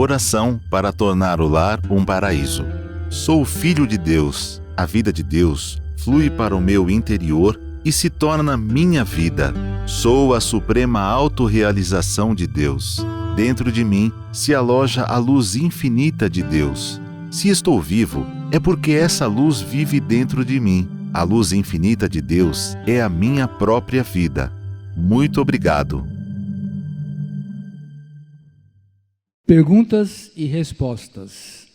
Oração para tornar o lar um paraíso. Sou filho de Deus. A vida de Deus flui para o meu interior e se torna minha vida. Sou a suprema autorrealização de Deus. Dentro de mim se aloja a luz infinita de Deus. Se estou vivo, é porque essa luz vive dentro de mim. A luz infinita de Deus é a minha própria vida. Muito obrigado. Perguntas e respostas.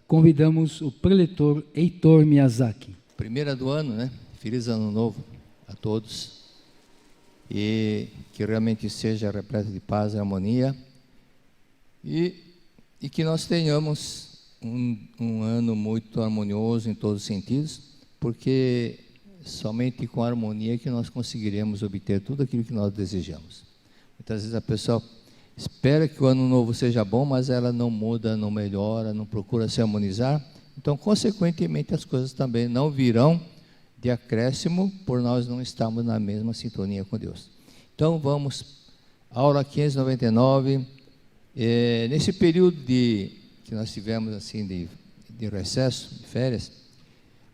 Convidamos o preletor Heitor Miyazaki. Primeira do ano, né? Feliz Ano Novo a todos. E que realmente seja repleto de paz e harmonia. E que nós tenhamos um ano muito harmonioso em todos os sentidos, porque somente com harmonia que nós conseguiremos obter tudo aquilo que nós desejamos. Muitas vezes a pessoa espera que o ano novo seja bom, mas ela não muda, não melhora, não procura se harmonizar. Então, consequentemente, as coisas também não virão de acréscimo por nós não estarmos na mesma sintonia com Deus. Então, vamos, aula 599. Nesse período que nós tivemos assim de recesso, de férias,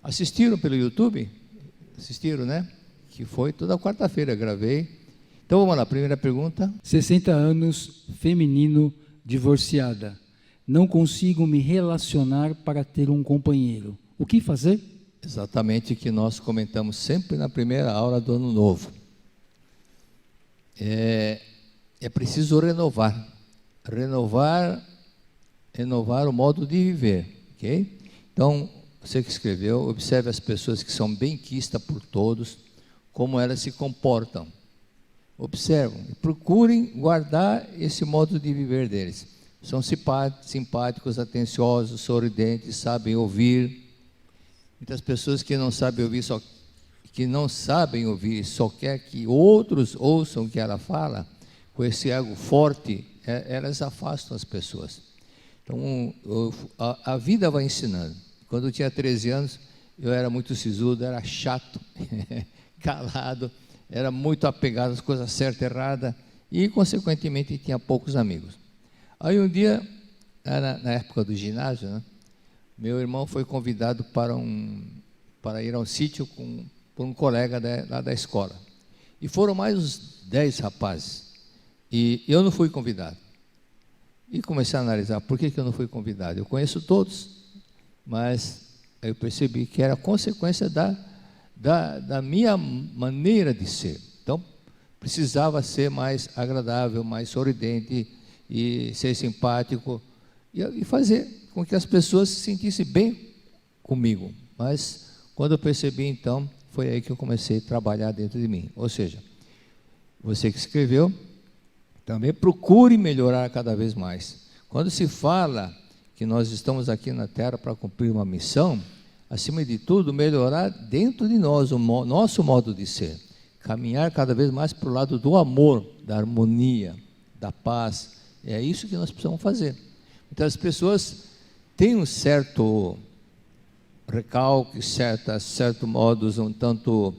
assistiram pelo YouTube? Assistiram, né? Que foi toda quarta-feira, gravei. Então vamos lá, primeira pergunta. 60 anos, feminino, divorciada. Não consigo me relacionar para ter um companheiro. O que fazer? Exatamente o que nós comentamos sempre na primeira aula do Ano Novo. É preciso renovar o modo de viver, ok? Então, você que escreveu, observe as pessoas que são benquistas por todos, como elas se comportam. Observam e procurem guardar esse modo de viver deles. São simpáticos, atenciosos, sorridentes, sabem ouvir. Muitas pessoas que não sabem ouvir, só quer que outros ouçam o que ela fala, com esse ego forte, elas afastam as pessoas. Então, a vida vai ensinando. Quando eu tinha 13 anos, eu era muito sisudo, era chato, calado, era muito apegado às coisas certas e erradas e, consequentemente, tinha poucos amigos. Aí um dia, na época do ginásio, né, meu irmão foi convidado para ir a um sítio por um colega lá da escola. E foram mais uns 10 rapazes. E eu não fui convidado. E comecei a analisar por que eu não fui convidado. Eu conheço todos, mas eu percebi que era consequência da minha maneira de ser. Então, precisava ser mais agradável, mais sorridente e ser simpático e fazer com que as pessoas se sentissem bem comigo. Mas, quando eu percebi, então, foi aí que eu comecei a trabalhar dentro de mim. Ou seja, você que escreveu, também procure melhorar cada vez mais. Quando se fala que nós estamos aqui na Terra para cumprir uma missão, acima de tudo, melhorar dentro de nós o nosso modo de ser. Caminhar cada vez mais para o lado do amor, da harmonia, da paz. É isso que nós precisamos fazer. Muitas pessoas têm um certo recalque, certo modus um tanto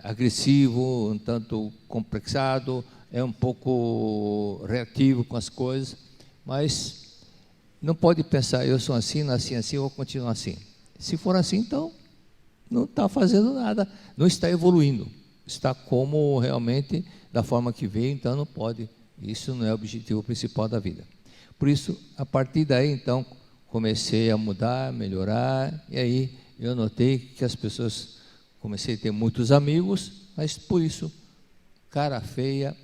agressivo, um tanto complexado, é um pouco reativo com as coisas, mas não pode pensar, eu sou assim, nasci assim, eu vou continuar assim. Se for assim, então, não está fazendo nada, não está evoluindo, está como realmente, da forma que veio, então não pode, isso não é o objetivo principal da vida. Por isso, a partir daí, então, comecei a mudar, melhorar, e aí eu notei que as pessoas, comecei a ter muitos amigos, mas por isso, cara feia,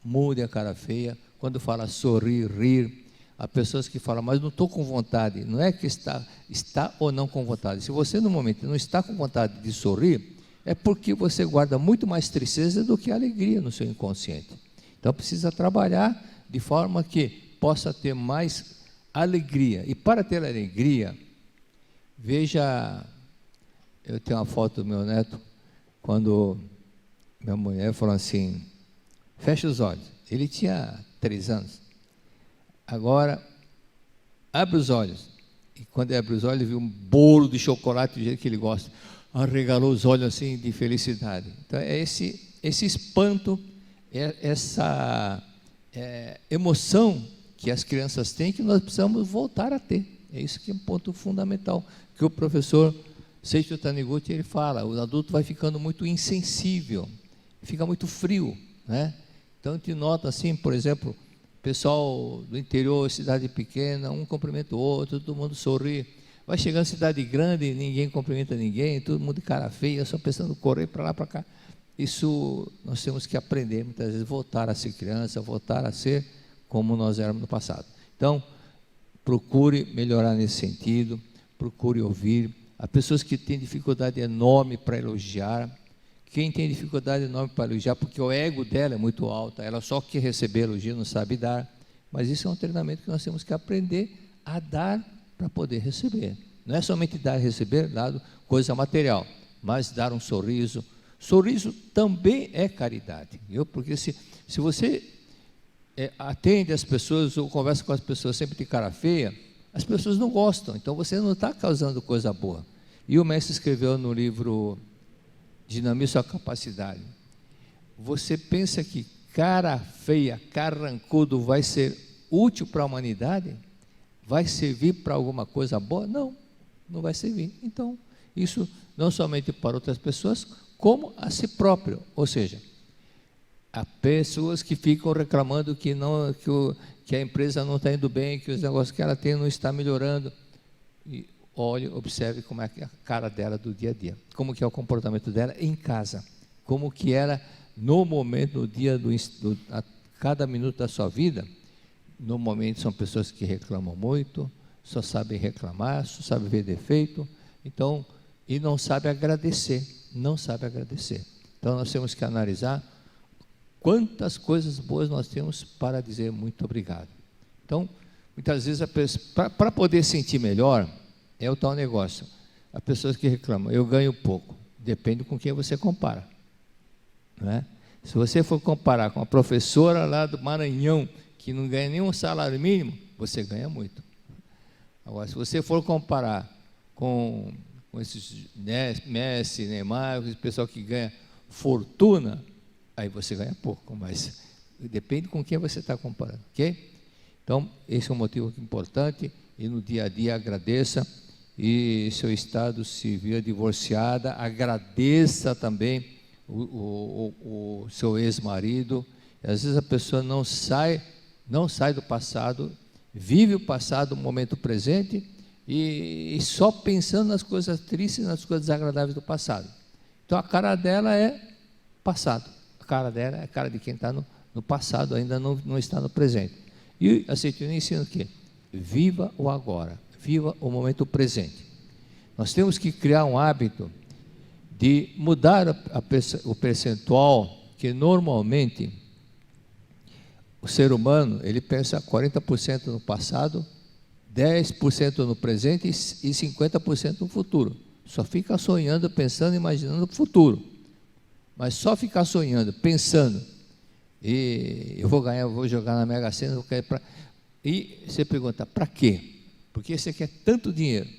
mude a cara feia, quando fala sorrir, rir, há pessoas que falam, mas não estou com vontade, não é que está ou não com vontade, se você no momento não está com vontade de sorrir, é porque você guarda muito mais tristeza do que alegria no seu inconsciente. Então precisa trabalhar de forma que possa ter mais alegria, e para ter alegria, veja, eu tenho uma foto do meu neto, quando minha mulher falou assim, fecha os olhos, ele tinha 3 anos, agora abre os olhos, e quando ele abre os olhos, ele viu um bolo de chocolate do jeito que ele gosta, arregalou os olhos assim de felicidade. Então é esse espanto, essa emoção que as crianças têm, que nós precisamos voltar a ter. É isso que é um ponto fundamental, que o professor Seiichi Taniguchi ele fala, o adulto vai ficando muito insensível, fica muito frio, né? Então a gente nota assim, por exemplo, pessoal do interior, cidade pequena, um cumprimenta o outro, todo mundo sorri. Vai chegando cidade grande, ninguém cumprimenta ninguém, todo mundo de cara feia, só pensando em correr para lá, para cá. Isso nós temos que aprender, muitas vezes, voltar a ser criança, voltar a ser como nós éramos no passado. Então, procure melhorar nesse sentido, procure ouvir. Há pessoas que têm dificuldade enorme para elogiar. Quem tem dificuldade enorme para elogiar, porque o ego dela é muito alto, ela só quer receber elogio, não sabe dar. Mas isso é um treinamento que nós temos que aprender a dar para poder receber. Não é somente dar e receber, dado coisa material, mas dar um sorriso. Sorriso também é caridade, viu? Porque se você atende as pessoas ou conversa com as pessoas sempre de cara feia, as pessoas não gostam, então você não está causando coisa boa. E o mestre escreveu no livro Dinamize Sua Capacidade. Você pensa que cara feia, carrancudo vai ser útil para a humanidade? Vai servir para alguma coisa boa? Não, não vai servir. Então, isso não somente para outras pessoas, como a si próprio. Ou seja, há pessoas que ficam reclamando que a empresa não está indo bem, que os negócios que ela tem não está melhorando. E olhe, observe como é a cara dela do dia a dia, como que é o comportamento dela em casa, como que era no momento, no dia, a cada minuto da sua vida. Normalmente são pessoas que reclamam muito, só sabem reclamar, só sabem ver defeito, então, e não sabem agradecer, não sabem agradecer. Então nós temos que analisar quantas coisas boas nós temos para dizer muito obrigado. Então, muitas vezes, para poder sentir melhor, é o tal negócio. As pessoas que reclamam, eu ganho pouco, depende com quem você compara, não é? Se você for comparar com a professora lá do Maranhão, que não ganha nenhum salário mínimo, você ganha muito. Agora, se você for comparar com esses Messi, Neymar, esse pessoal que ganha fortuna, aí você ganha pouco, mas depende com quem você está comparando, ok? Então, esse é um motivo importante, e no dia a dia agradeça, e seu estado civil divorciada, agradeça também o seu ex-marido. Às vezes a pessoa não sai do passado, vive o passado, o momento presente, e só pensando nas coisas tristes, nas coisas desagradáveis do passado. Então a cara dela é passado, a cara dela é a cara de quem está no passado, ainda não está no presente. E a Seiichi ensina o quê? Viva o agora, viva o momento presente. Nós temos que criar um hábito de mudar o percentual, que normalmente o ser humano, ele pensa 40% no passado, 10% no presente e 50% no futuro. Só fica sonhando, pensando, imaginando o futuro. Mas só ficar sonhando, pensando, e eu vou ganhar, eu vou jogar na Mega Sena, e você pergunta, para quê? Por que você quer tanto dinheiro? Ele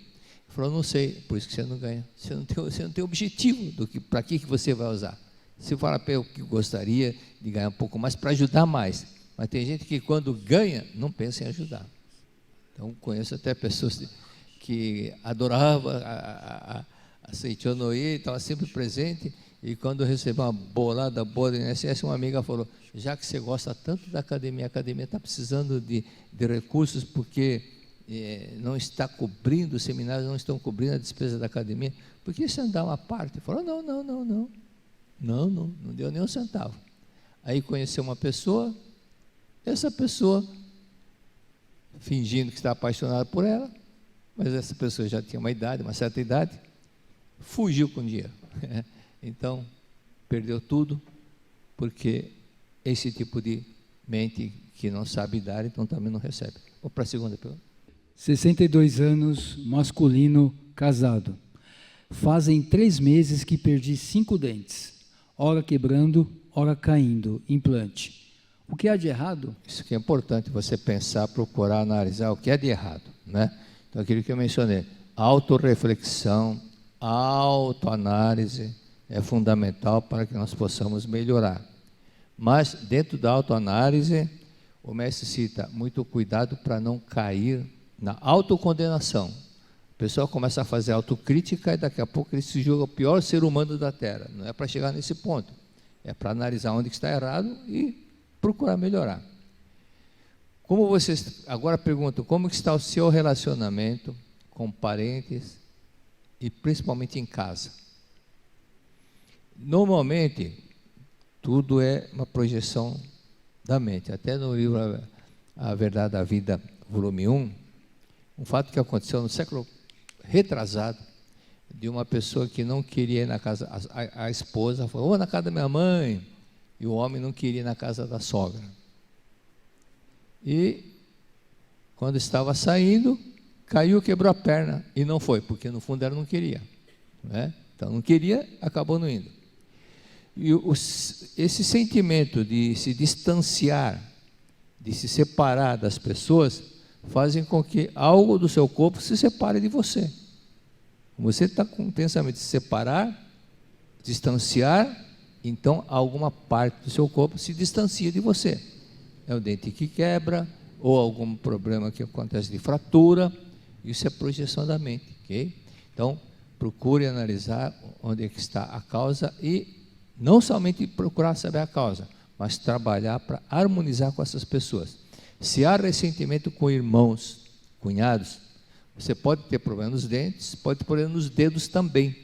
falou, não sei, por isso que você não ganha. Você não tem objetivo para que você vai usar. Você fala para eu que gostaria de ganhar um pouco mais para ajudar mais. Mas tem gente que quando ganha, não pensa em ajudar. Então, conheço até pessoas que adoravam a Seiichi Noi, estava sempre presente, e quando recebeu uma bolada boa do INSS, uma amiga falou, já que você gosta tanto da academia, a academia está precisando de recursos, porque não está cobrindo, os seminários não estão cobrindo a despesa da academia, por que você não dá uma parte? Ele falou, não deu nem um centavo. Aí conheceu uma pessoa, essa pessoa, fingindo que está apaixonada por ela, mas essa pessoa já tinha uma certa idade, fugiu com o dinheiro. Então, perdeu tudo, porque esse tipo de mente que não sabe dar, então também não recebe. Vamos para a segunda pergunta. 62 anos, masculino, casado. Fazem 3 meses que perdi 5 dentes, ora quebrando, ora caindo, implante. O que há de errado? Isso que é importante, você pensar, procurar analisar o que é de errado, né? Então, aquilo que eu mencionei, autorreflexão, autoanálise é fundamental para que nós possamos melhorar. Mas, dentro da autoanálise, o mestre cita, muito cuidado para não cair na autocondenação. A pessoa começa a fazer autocrítica e daqui a pouco ele se julga o pior ser humano da Terra. Não é para chegar nesse ponto. É para analisar onde que está errado e procurar melhorar. Como vocês, agora pergunto, como que está o seu relacionamento com parentes e principalmente em casa? Normalmente, tudo é uma projeção da mente. Até no livro A Verdade da Vida, volume 1, um fato que aconteceu no século retrasado, de uma pessoa que não queria ir na casa, a esposa falou, vou na casa da minha mãe, e o homem não queria ir na casa da sogra. E quando estava saindo, caiu, quebrou a perna, e não foi, porque no fundo ela não queria, né? Então não queria, acabou não indo. E esse sentimento de se distanciar, de se separar das pessoas, fazem com que algo do seu corpo se separe de você. Você está com o pensamento de se separar, distanciar, então alguma parte do seu corpo se distancia de você. É o dente que quebra, ou algum problema que acontece de fratura, isso é projeção da mente, ok? Então, procure analisar onde é que está a causa e não somente procurar saber a causa, mas trabalhar para harmonizar com essas pessoas. Se há ressentimento com irmãos, cunhados, você pode ter problema nos dentes, pode ter problema nos dedos também.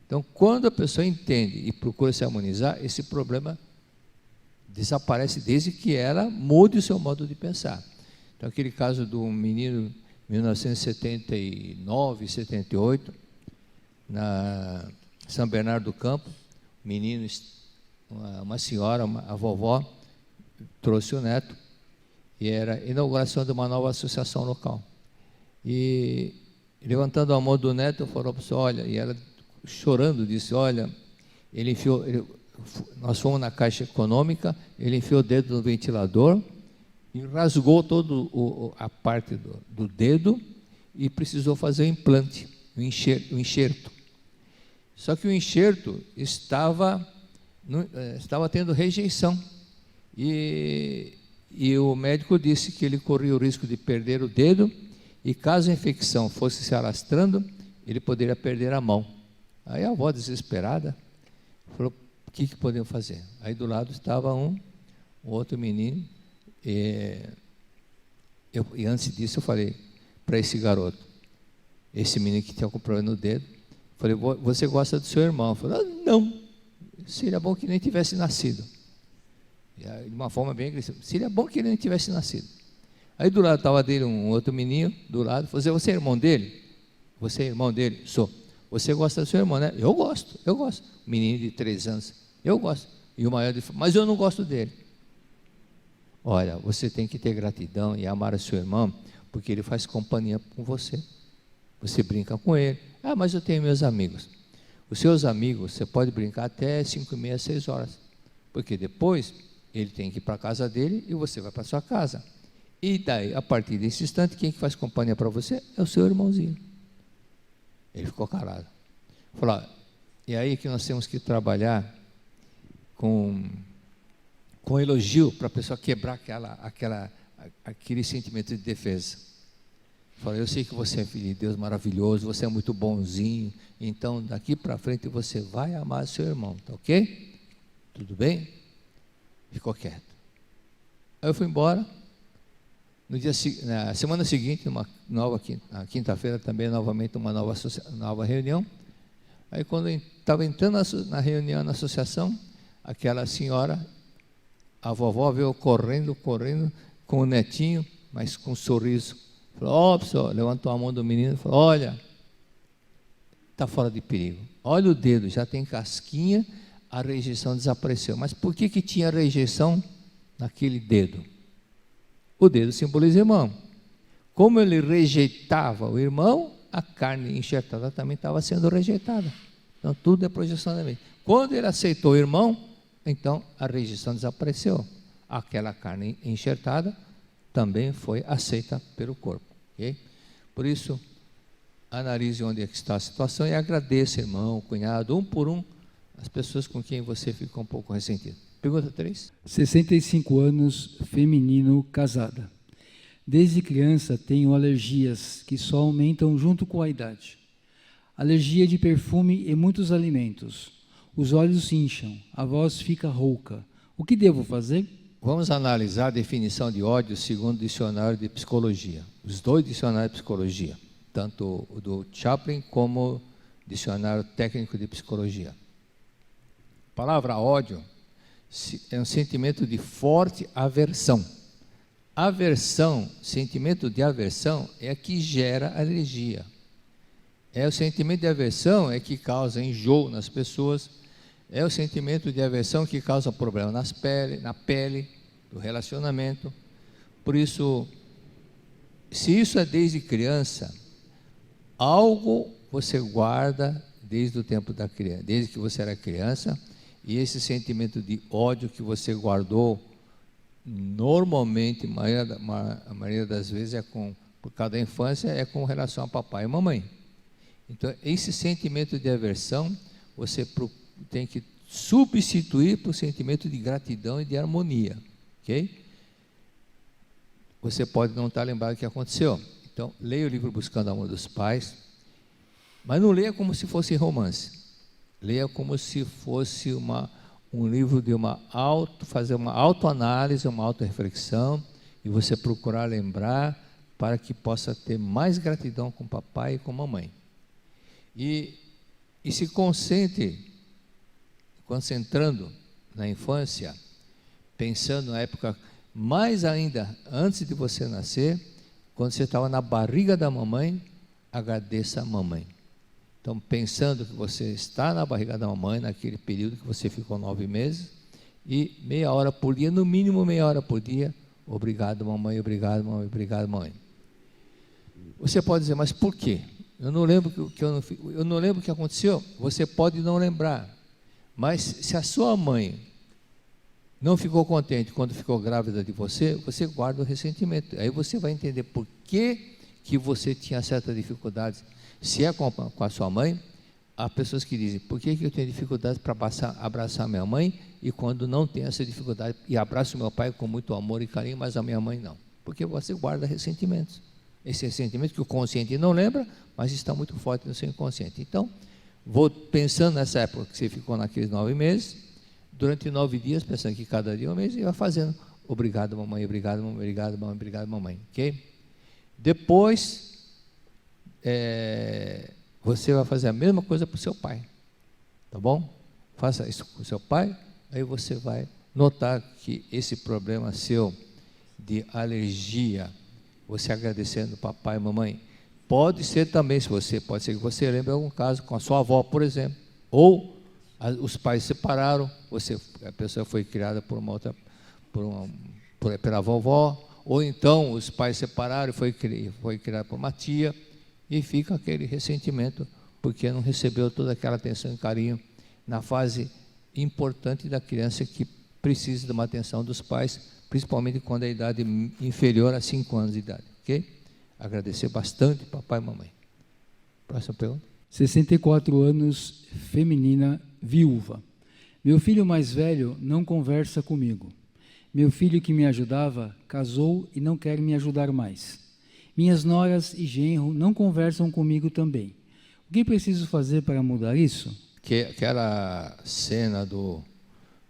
Então, quando a pessoa entende e procura se harmonizar, esse problema desaparece desde que ela mude o seu modo de pensar. Então, aquele caso do menino, 1979, 78, na São Bernardo do Campo, menino, uma senhora, a vovó, trouxe o neto, e era a inauguração de uma nova associação local. E levantando a mão do neto, falou para o senhor, olha, e ela chorando disse, olha, nós fomos na Caixa Econômica, ele enfiou o dedo no ventilador e rasgou toda a parte do dedo e precisou fazer o implante, o enxerto. Só que o enxerto estava tendo rejeição e o médico disse que ele corria o risco de perder o dedo e caso a infecção fosse se alastrando, ele poderia perder a mão. Aí a avó, desesperada, falou, o que podemos fazer? Aí do lado estava um outro menino, e antes disso eu falei para esse garoto, esse menino que tinha com problema no dedo, falei, você gosta do seu irmão? Eu falei, não, seria bom que nem tivesse nascido. De uma forma bem agressiva, seria bom que ele nem tivesse nascido. Aí do lado estava dele um outro menino, do lado, falou, você é irmão dele? Você é irmão dele? Sou. Você gosta do seu irmão, né? Eu gosto. Menino de 3 anos, eu gosto. E o maior disse, mas eu não gosto dele. Olha, você tem que ter gratidão e amar o seu irmão, porque ele faz companhia com você. Você brinca com ele. Ah, mas eu tenho meus amigos. Os seus amigos, você pode brincar até 5h30, 6 horas. Porque depois, ele tem que ir para a casa dele e você vai para a sua casa. E daí, a partir desse instante, quem que faz companhia para você é o seu irmãozinho. Ele ficou calado. Falou, e aí que nós temos que trabalhar com elogio para a pessoa quebrar aquele sentimento de defesa. Falei, eu sei que você é filho de Deus maravilhoso, você é muito bonzinho, então daqui para frente você vai amar seu irmão, tá ok? Tudo bem? Ficou quieto. Aí eu fui embora. Na semana seguinte, na quinta-feira também, novamente uma nova reunião. Aí quando eu estava entrando na reunião, na associação, aquela senhora, a vovó veio correndo com o netinho, mas com um sorriso. Falou, pessoal, levantou a mão do menino e falou, olha, está fora de perigo. Olha o dedo, já tem casquinha, a rejeição desapareceu. Mas por que tinha rejeição naquele dedo? O dedo simboliza irmão. Como ele rejeitava o irmão, a carne enxertada também estava sendo rejeitada. Então tudo é projeção da mente. Quando ele aceitou o irmão, então a rejeição desapareceu. Aquela carne enxertada também foi aceita pelo corpo. Okay? Por isso, analise onde é que está a situação e agradeça, irmão, cunhado, um por um, as pessoas com quem você ficou um pouco ressentido. Pergunta 3. 65 anos, feminino, casada. Desde criança tenho alergias que só aumentam junto com a idade. Alergia de perfume e muitos alimentos. Os olhos se incham, a voz fica rouca. O que devo fazer? Vamos analisar a definição de ódio segundo o dicionário de psicologia. Os dois dicionários de psicologia, tanto o do Chaplin como o dicionário técnico de psicologia. A palavra ódio é um sentimento de forte aversão. Aversão, sentimento de aversão é a que gera alergia. O sentimento de aversão é que causa enjoo nas pessoas. É o sentimento de aversão que causa problema na pele, do relacionamento. Por isso, se isso é desde criança, algo você guarda desde o tempo da criança, desde que você era criança, e esse sentimento de ódio que você guardou, normalmente, a maioria das vezes por causa da infância, é com relação a papai e mamãe. Então, esse sentimento de aversão, você tem que substituir por sentimento de gratidão e de harmonia, ok? Você pode não estar lembrado do que aconteceu. Então, leia o livro Buscando o Amor dos Pais, mas não leia como se fosse romance. Leia como se fosse um livro de fazer uma autoanálise, uma autorreflexão, e você procurar lembrar para que possa ter mais gratidão com papai e com mamãe. E se concentrando na infância, pensando na época, mais ainda antes de você nascer, quando você estava na barriga da mamãe, agradeça a mamãe. Então, pensando que você está na barriga da mamãe, naquele período que você ficou 9 meses, e meia hora por dia, no mínimo meia hora por dia, obrigado mamãe, obrigado mamãe, obrigado mãe. Você pode dizer, mas por quê? Eu não lembro eu não lembro o que aconteceu. Você pode não lembrar, mas se a sua mãe não ficou contente quando ficou grávida de você, você guarda o ressentimento. Aí você vai entender por que você tinha certas dificuldades. Se é com a sua mãe, há pessoas que dizem, por que eu tenho dificuldade para abraçar minha mãe, e quando não tenho essa dificuldade, e abraço meu pai com muito amor e carinho, mas a minha mãe não? Porque você guarda ressentimentos. Esse ressentimento que o consciente não lembra, mas está muito forte no seu inconsciente. Então, vou pensando nessa época que você ficou naqueles 9 meses, durante 9 dias, pensando que cada dia é um mês, e vai fazendo, obrigado mamãe, obrigado mamãe, obrigado mamãe, obrigado mamãe, ok? Depois, você vai fazer a mesma coisa para o seu pai, tá bom? Faça isso com o seu pai, aí você vai notar que esse problema seu de alergia, você agradecendo papai e mamãe, pode ser também, pode ser que você lembre algum caso com a sua avó, por exemplo, ou os pais separaram, a pessoa foi criada pela vovó, ou então os pais separaram e foi criada por uma tia, e fica aquele ressentimento, porque não recebeu toda aquela atenção e carinho na fase importante da criança que precisa de uma atenção dos pais, principalmente quando a idade é inferior a 5 anos de idade, ok? Agradecer bastante papai e mamãe. Próxima pergunta. 64 anos, feminina, viúva. Meu filho mais velho não conversa comigo. Meu filho que me ajudava casou e não quer me ajudar mais. Minhas noras e genro não conversam comigo também. O que preciso fazer para mudar isso? Aquela cena do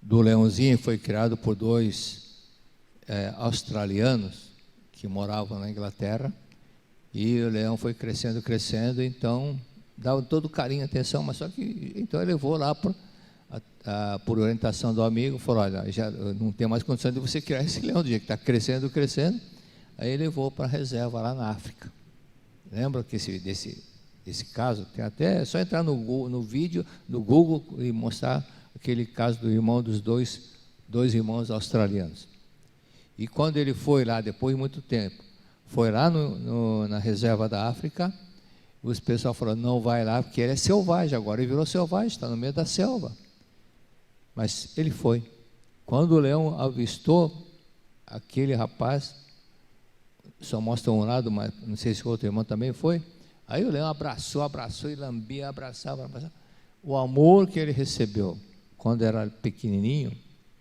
leãozinho foi criado por 2 australianos que moravam na Inglaterra, e o leão foi crescendo, então dava todo carinho e atenção, mas só que então ele levou lá por orientação do amigo, falou, olha, já não tem mais condição de você criar esse leão, do jeito que está crescendo, aí ele levou para a reserva lá na África. Lembra que desse caso? Tem até, é só entrar no vídeo, no Google, e mostrar aquele caso do irmão dos dois irmãos australianos. E quando ele foi lá, depois de muito tempo, foi lá na reserva da África, os pessoal falaram, não vai lá, porque ele é selvagem, agora ele virou selvagem, está no meio da selva. Mas ele foi. Quando o leão avistou aquele rapaz, só mostra um lado, mas não sei se o outro irmão também foi, aí o leão abraçou e lambia, abraçava. O amor que ele recebeu quando era pequenininho,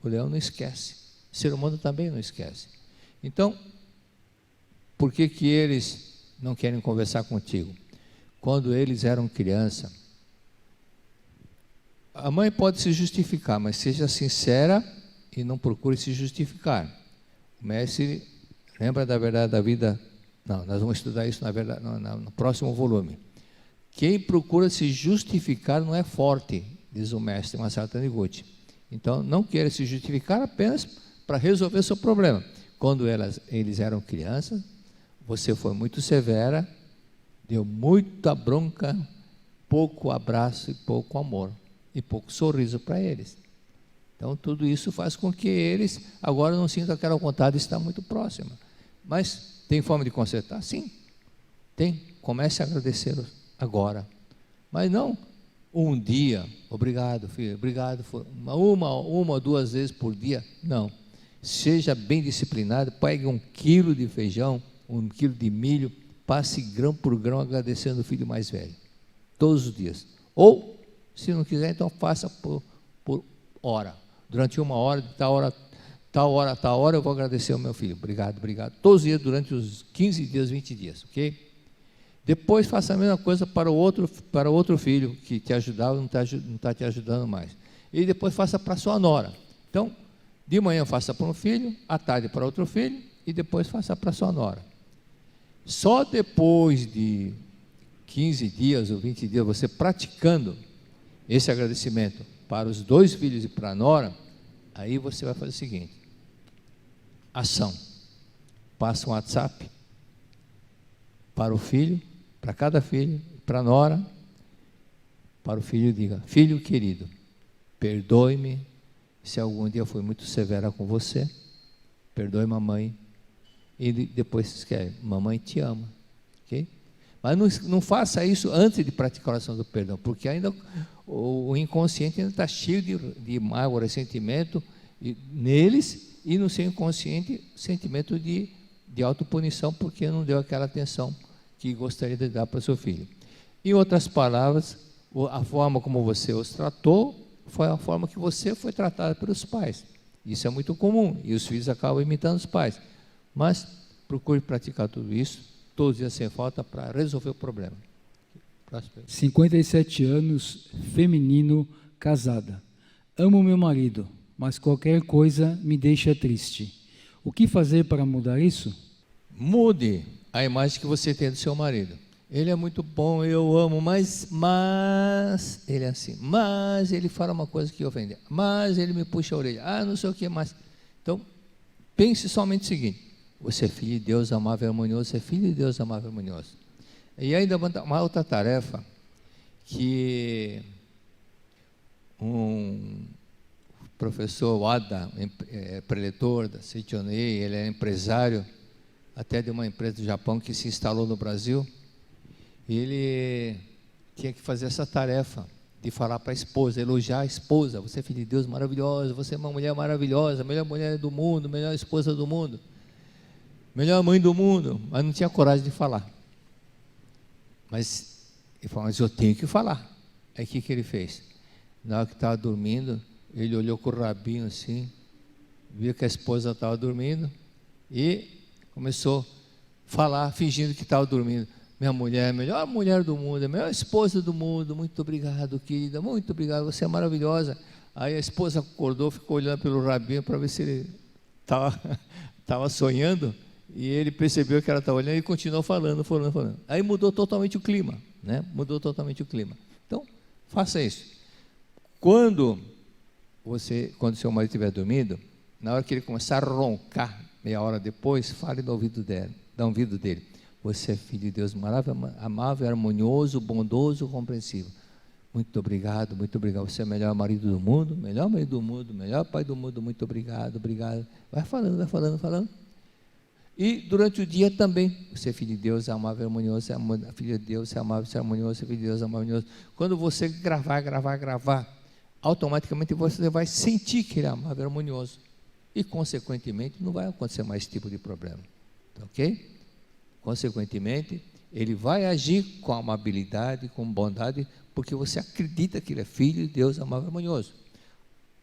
O leão não esquece. O ser humano também não esquece. Então, por que que eles não querem conversar contigo? Quando eles eram criança, a mãe pode se justificar, mas seja sincera e não procure se justificar. O mestre lembra da verdade da vida. Não, nós vamos estudar isso na verdade no próximo volume. Quem procura se justificar não é forte, diz o mestre Masaru Taniguchi. Então, não queira se justificar apenas para resolver seu problema. Quando eles eram crianças, você foi muito severa, deu muita bronca, pouco abraço e pouco amor, e pouco sorriso para eles. Então, tudo isso faz com que eles agora não sintam aquela vontade de estar muito próxima. Mas tem forma de consertar? Sim, tem. Comece a agradecer agora. Mas não um dia, obrigado filho, obrigado, uma ou duas vezes por dia, não. Seja bem disciplinado, pegue 1 quilo de feijão, 1 quilo de milho, passe grão por grão agradecendo o filho mais velho, todos os dias. Ou, se não quiser, então faça por hora, durante 1 hora, de tal hora, eu vou agradecer ao meu filho, obrigado, obrigado, todos os dias, durante os 15 dias, 20 dias, ok? Depois faça a mesma coisa para o outro filho que te ajudava e não está te ajudando mais. E depois faça para a sua nora. Então, de manhã faça para um filho, à tarde para outro filho, e depois faça para a sua nora. Só depois de 15 dias ou 20 dias, você praticando esse agradecimento para os 2 filhos e para a nora, aí você vai fazer o seguinte: ação. Passa um WhatsApp para o filho, para cada filho, para a nora, para o filho, diga: filho querido, perdoe-me se algum dia fui muito severa com você, perdoe mamãe, e depois escreve: mamãe te ama, ok? Mas não faça isso antes de praticar a oração do perdão, porque ainda o inconsciente ainda está cheio de mágoa, ressentimento neles, e no seu inconsciente sentimento de autopunição, porque não deu aquela atenção que gostaria de dar para o seu filho. Em outras palavras, a forma como você os tratou foi a forma que você foi tratada pelos pais. Isso é muito comum, e os filhos acabam imitando os pais. Mas procure praticar tudo isso, todos os dias sem falta, para resolver o problema. Próximo. 57 anos, feminino, casada. Amo meu marido, mas qualquer coisa me deixa triste. O que fazer para mudar isso? Mude a imagem que você tem do seu marido. Ele é muito bom, eu amo, mas ele é assim, mas ele fala uma coisa que ofende, mas ele me puxa a orelha, não sei o que mais. Então, pense somente o seguinte: você é filho de Deus amável e harmonioso, você é filho de Deus amável e harmonioso. E ainda uma outra tarefa, que um professor Wada, preletor da Seichonei, ele é empresário até de uma empresa do Japão que se instalou no Brasil. Ele tinha que fazer essa tarefa de falar para a esposa, elogiar a esposa: você é filho de Deus maravilhosa, você é uma mulher maravilhosa, melhor mulher do mundo, melhor esposa do mundo, melhor mãe do mundo. Mas não tinha coragem de falar. Mas ele falou: mas eu tenho que falar. Aí o que ele fez? Na hora que estava dormindo, ele olhou com o rabinho assim, viu que a esposa estava dormindo e começou a falar, fingindo que estava dormindo: minha mulher, a melhor mulher do mundo, a melhor esposa do mundo, muito obrigado, querida, muito obrigado, você é maravilhosa. Aí a esposa acordou, ficou olhando pelo rabinho para ver se ele estava sonhando, e ele percebeu que ela estava olhando e continuou falando. Aí mudou totalmente o clima, né? Mudou totalmente o clima. Então, faça isso. Quando seu marido estiver dormindo, na hora que ele começar a roncar, meia hora depois, fale no ouvido dele: você é filho de Deus amável, harmonioso, bondoso, compreensivo. Muito obrigado, você é o melhor marido do mundo, melhor pai do mundo, muito obrigado, obrigado. Vai falando. E durante o dia também: você é filho de Deus, amável, harmonioso, filho de Deus, é amável, é harmonioso, filho de Deus, amável, harmonioso. Quando você gravar, automaticamente você vai sentir que ele é amável, harmonioso. E, consequentemente, não vai acontecer mais esse tipo de problema. Ok? Consequentemente, ele vai agir com amabilidade, com bondade, porque você acredita que ele é filho de Deus amável e harmonioso.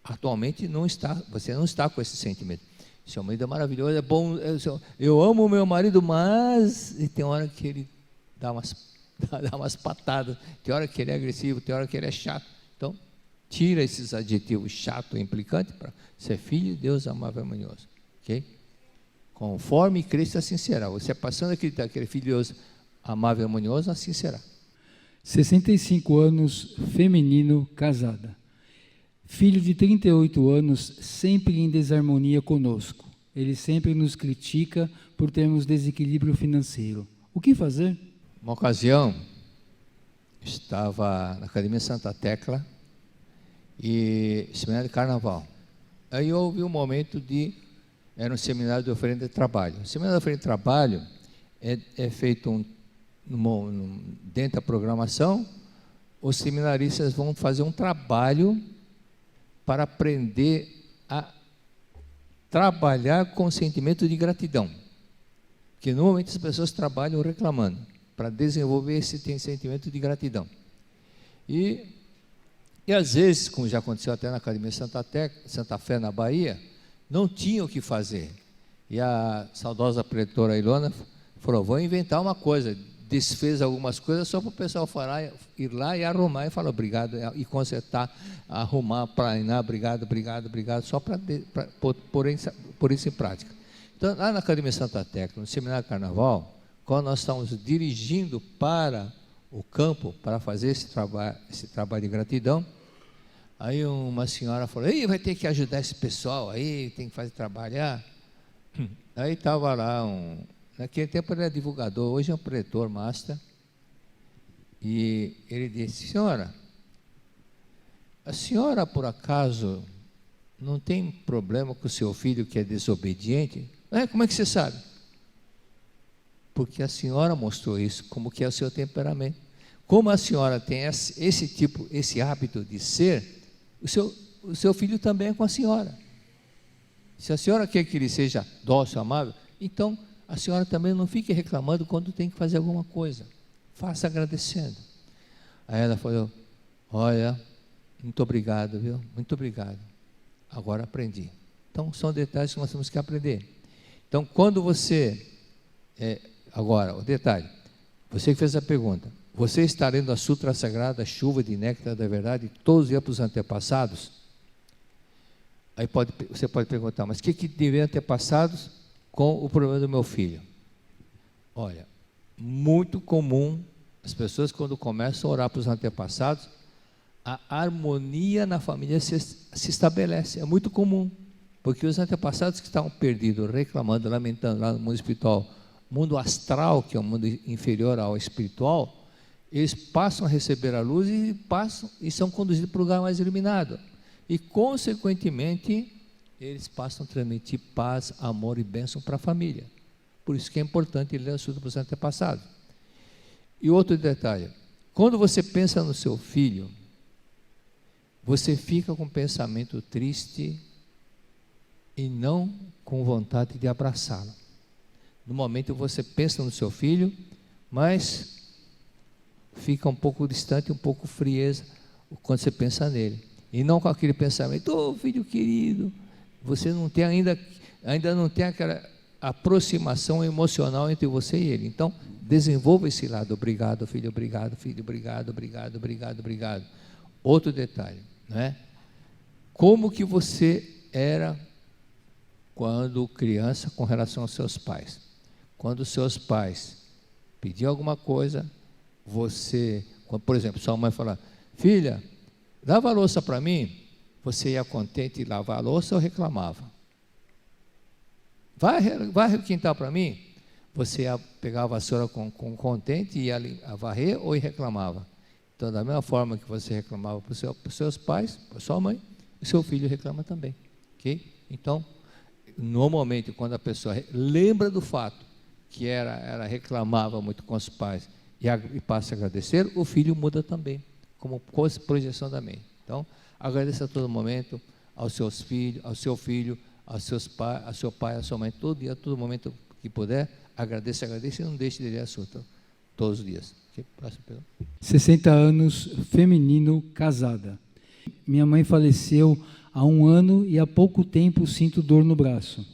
atualmente você não está com esse sentimento. Seu marido é maravilhoso, é bom, eu amo o meu marido, mas tem hora que ele dá umas patadas, tem hora que ele é agressivo, tem hora que ele é chato. Então, tira esses adjetivos chato e implicante para ser filho de Deus amável e harmonioso. Ok? Conforme Cristo assim será. Você passando a acreditar que ele é filho de Deus amável e harmonioso, assim será. 65 anos, feminino, casada. Filho de 38 anos, sempre em desarmonia conosco. Ele sempre nos critica por termos desequilíbrio financeiro. O que fazer? Uma ocasião, estava na Academia Santa Tecla e seminário de carnaval. Aí houve um momento era um seminário de oferenda de trabalho. O seminário de oferenda de trabalho é feito dentro da programação. Os seminaristas vão fazer um trabalho para aprender a trabalhar com sentimento de gratidão. Porque normalmente as pessoas trabalham reclamando, para desenvolver esse sentimento de gratidão. E às vezes, como já aconteceu até na Academia Santa Fé, na Bahia, não tinham o que fazer. E a saudosa preletora Ilona falou, vou inventar uma coisa, desfez algumas coisas só para o pessoal ir lá e arrumar e falar obrigado, e consertar, arrumar, plainar, obrigado, só para pôr isso em prática. Então, lá na Academia Santa Tecla, no Seminário Carnaval, quando nós estamos dirigindo para o campo, para fazer esse trabalho de gratidão, aí uma senhora falou, ei, vai ter que ajudar esse pessoal aí, tem que fazer trabalhar. Aí estava lá naquele tempo ele era divulgador, hoje é um preletor master, e ele disse, senhora, a senhora por acaso não tem problema com o seu filho que é desobediente? Como é que você sabe? Porque a senhora mostrou isso, como que é o seu temperamento. Como a senhora tem esse hábito de ser, o seu filho também é com a senhora. Se a senhora quer que ele seja dócil, amável, então a senhora também não fique reclamando quando tem que fazer alguma coisa. Faça agradecendo. Aí ela falou, olha, muito obrigado, viu? Muito obrigado. Agora aprendi. Então, são detalhes que nós temos que aprender. Então, quando você... agora, o detalhe. Você que fez a pergunta. Você está lendo a Sutra Sagrada, Chuva de Néctar da Verdade, todos os dias para os antepassados? Aí você pode perguntar, mas o que deveriam antepassados com o problema do meu filho? Olha, muito comum, as pessoas quando começam a orar para os antepassados, a harmonia na família se estabelece, é muito comum, porque os antepassados que estavam perdidos, reclamando, lamentando lá no mundo espiritual, mundo astral, que é o mundo inferior ao espiritual, eles passam a receber a luz e são conduzidos para o lugar mais iluminado, e consequentemente eles passam a transmitir paz, amor e bênção para a família. Por isso que é importante ler a Sutra para os antepassados. E outro detalhe, quando você pensa no seu filho, você fica com um pensamento triste e não com vontade de abraçá-lo. No momento você pensa no seu filho, mas fica um pouco distante, um pouco frieza quando você pensa nele. E não com aquele pensamento, filho querido, você não tem ainda não tem aquela aproximação emocional entre você e ele. Então, desenvolva esse lado. Obrigado, filho, obrigado, obrigado. Outro detalhe, né? Como que você era quando criança com relação aos seus pais? Quando os seus pais pediam alguma coisa, por exemplo, sua mãe fala, filha, lava a louça para mim, você ia contente em lavar a louça ou reclamava? Varre o quintal para mim, você ia pegar a vassoura com contente e ia varrer ou reclamava? Então, da mesma forma que você reclamava para os seus pais, para sua mãe, o seu filho reclama também. Okay? Então, normalmente, quando a pessoa lembra do fato que ela reclamava muito com os pais e passa a agradecer, o filho muda também, como projeção da mente. Então, agradeça a todo momento aos seus filhos, ao seu filho, ao seu pai, à sua mãe, todo dia, todo momento que puder, agradeça e não deixe de ler a Sutra todos os dias. Okay? Próximo pergunta. 60 anos, feminino, casada. Minha mãe faleceu há 1 ano e há pouco tempo sinto dor no braço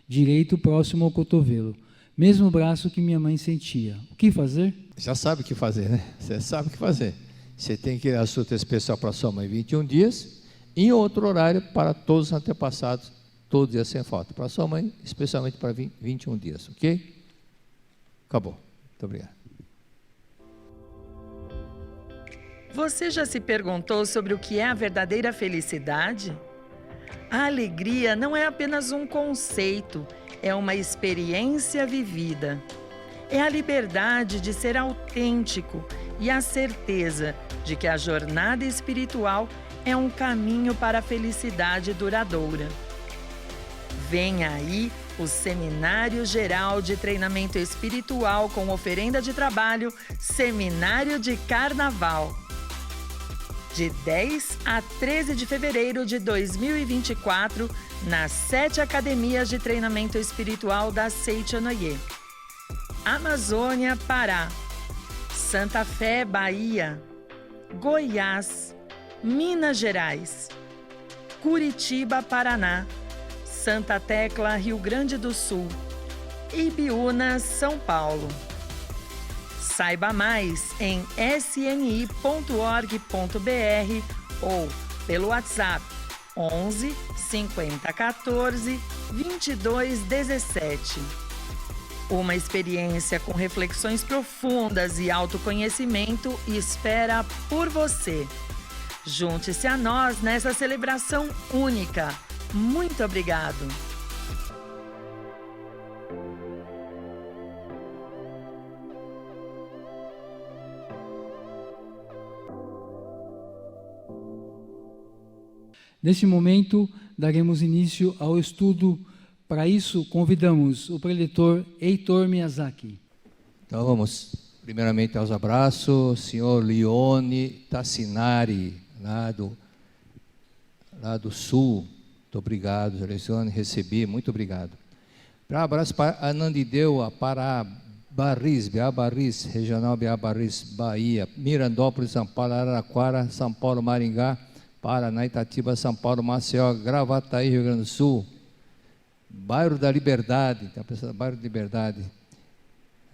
direito próximo ao cotovelo. Mesmo braço que minha mãe sentia. O que fazer? Já sabe o que fazer, né? Você sabe o que fazer. Você tem que ir à consulta especial para sua mãe 21 dias, em outro horário para todos os antepassados, todo dia sem falta. Para sua mãe, especialmente para 21 dias, ok? Acabou. Muito obrigado. Você já se perguntou sobre o que é a verdadeira felicidade? A alegria não é apenas um conceito, é uma experiência vivida. É a liberdade de ser autêntico e a certeza de que a jornada espiritual é um caminho para a felicidade duradoura. Vem aí o Seminário Geral de Treinamento Espiritual com oferenda de trabalho, Seminário de Carnaval. De 10 a 13 de fevereiro de 2024, nas 7 academias de treinamento espiritual da Seitianoye. Amazônia, Pará, Santa Fé, Bahia, Goiás, Minas Gerais, Curitiba, Paraná, Santa Tecla, Rio Grande do Sul, Ibiúna, São Paulo. Saiba mais em sni.org.br ou pelo WhatsApp 11 50 14 22 17. Uma experiência com reflexões profundas e autoconhecimento espera por você. Junte-se a nós nessa celebração única. Muito obrigado! Neste momento, daremos início ao estudo. Para isso, convidamos o preletor Heitor Miyazaki. Então vamos, primeiramente, aos abraços. Senhor Leone Tassinari, lá do Sul. Muito obrigado, Leone, recebi, muito obrigado. Um abraço para Anandideua, para Barris, Regional Barris, Bahia, Mirandópolis, São Paulo, Araraquara, São Paulo, Maringá, Paraná, Itatiba, São Paulo, Maceió, Gravataí, Rio Grande do Sul, Bairro da Liberdade, tem a pessoa do Bairro da Liberdade.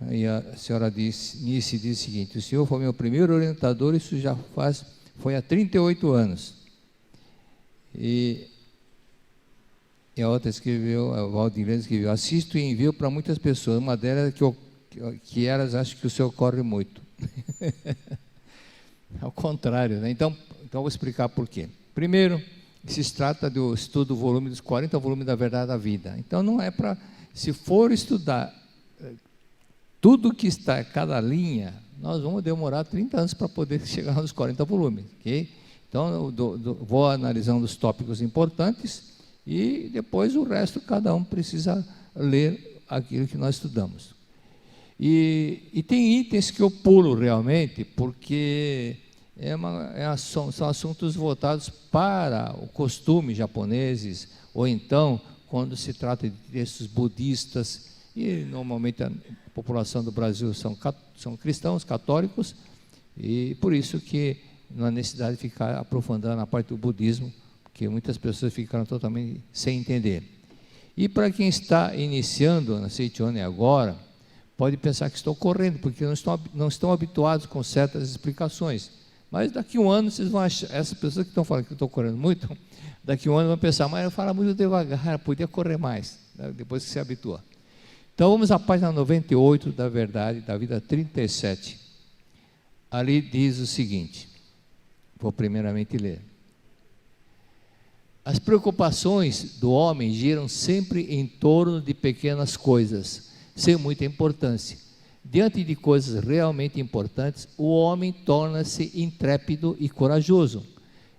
Aí a senhora Nice diz o seguinte: o senhor foi meu primeiro orientador, isso já foi há 38 anos. E a outra escreveu, a Valdilene escreveu: assisto e envio para muitas pessoas, uma delas que elas acham que o senhor corre muito. Ao contrário, né? Então vou explicar por quê. Primeiro, se trata do estudo do volume dos 40 volumes da Verdade da Vida. Então não é para, se for estudar tudo que está em cada linha, nós vamos demorar 30 anos para poder chegar nos 40 volumes, ok? Então vou analisando os tópicos importantes e depois o resto cada um precisa ler aquilo que nós estudamos. E tem itens que eu pulo realmente, porque são assuntos voltados para o costume japoneses, ou então quando se trata de textos budistas, e normalmente a população do Brasil são cristãos, católicos, e por isso que não há necessidade de ficar aprofundando a parte do budismo, porque muitas pessoas ficaram totalmente sem entender. E para quem está iniciando na Seitione agora, pode pensar que estou correndo, porque não estão habituados com certas explicações. Mas daqui a um ano vocês vão achar, essas pessoas que estão falando que eu estou correndo muito, daqui a um ano vão pensar, mas eu falo muito devagar, podia correr mais, né? Depois que se habitua. Então vamos à página 98 da Verdade, da Vida 37. Ali diz o seguinte, vou primeiramente ler. As preocupações do homem giram sempre em torno de pequenas coisas, sem muita importância. Diante de coisas realmente importantes, o homem torna-se intrépido e corajoso.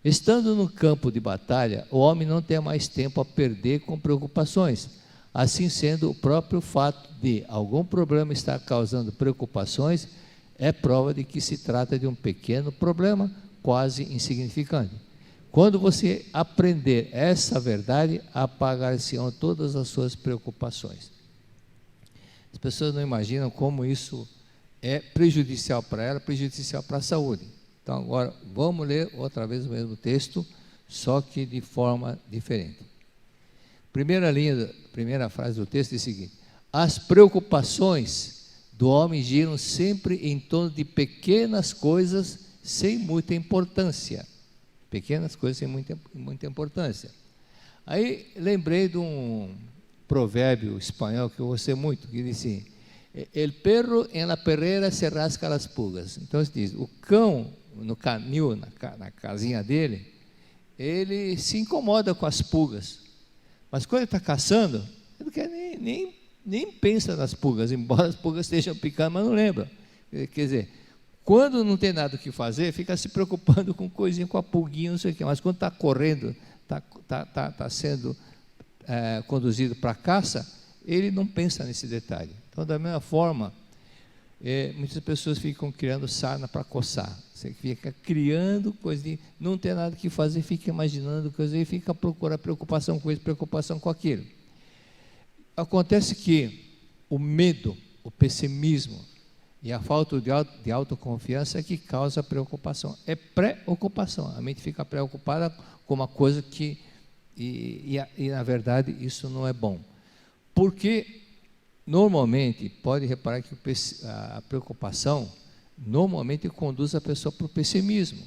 Estando no campo de batalha, o homem não tem mais tempo a perder com preocupações. Assim sendo, o próprio fato de algum problema estar causando preocupações é prova de que se trata de um pequeno problema, quase insignificante. Quando você aprender essa verdade, apagar-se-ão todas as suas preocupações. As pessoas não imaginam como isso é prejudicial para ela, prejudicial para a saúde. Então agora vamos ler outra vez o mesmo texto, só que de forma diferente. Primeira frase do texto é o seguinte: as preocupações do homem giram sempre em torno de pequenas coisas sem muita importância. Pequenas coisas sem muita importância. Aí lembrei de um provérbio espanhol que eu gostei muito, que diz assim: el perro en la perrera se rasca las pulgas. Então se diz, o cão no canil, na casinha dele, ele se incomoda com as pulgas, mas quando ele está caçando, ele não quer nem pensa nas pulgas, embora as pulgas estejam picando, mas não lembra. Quer dizer, quando não tem nada o que fazer, fica se preocupando com coisinha, com a pulguinha, não sei o que, mas quando está correndo, está sendo conduzido para a caça, ele não pensa nesse detalhe. Então, da mesma forma, muitas pessoas ficam criando sarna para coçar. Você fica criando coisa, não tem nada que fazer, fica imaginando coisa e fica procurando preocupação com isso, preocupação com aquilo. Acontece que o medo, o pessimismo e a falta de autoconfiança é que causa preocupação. É preocupação. A mente fica preocupada com uma coisa que, na verdade, isso não é bom. Porque, normalmente, pode reparar que a preocupação, normalmente, conduz a pessoa para o pessimismo.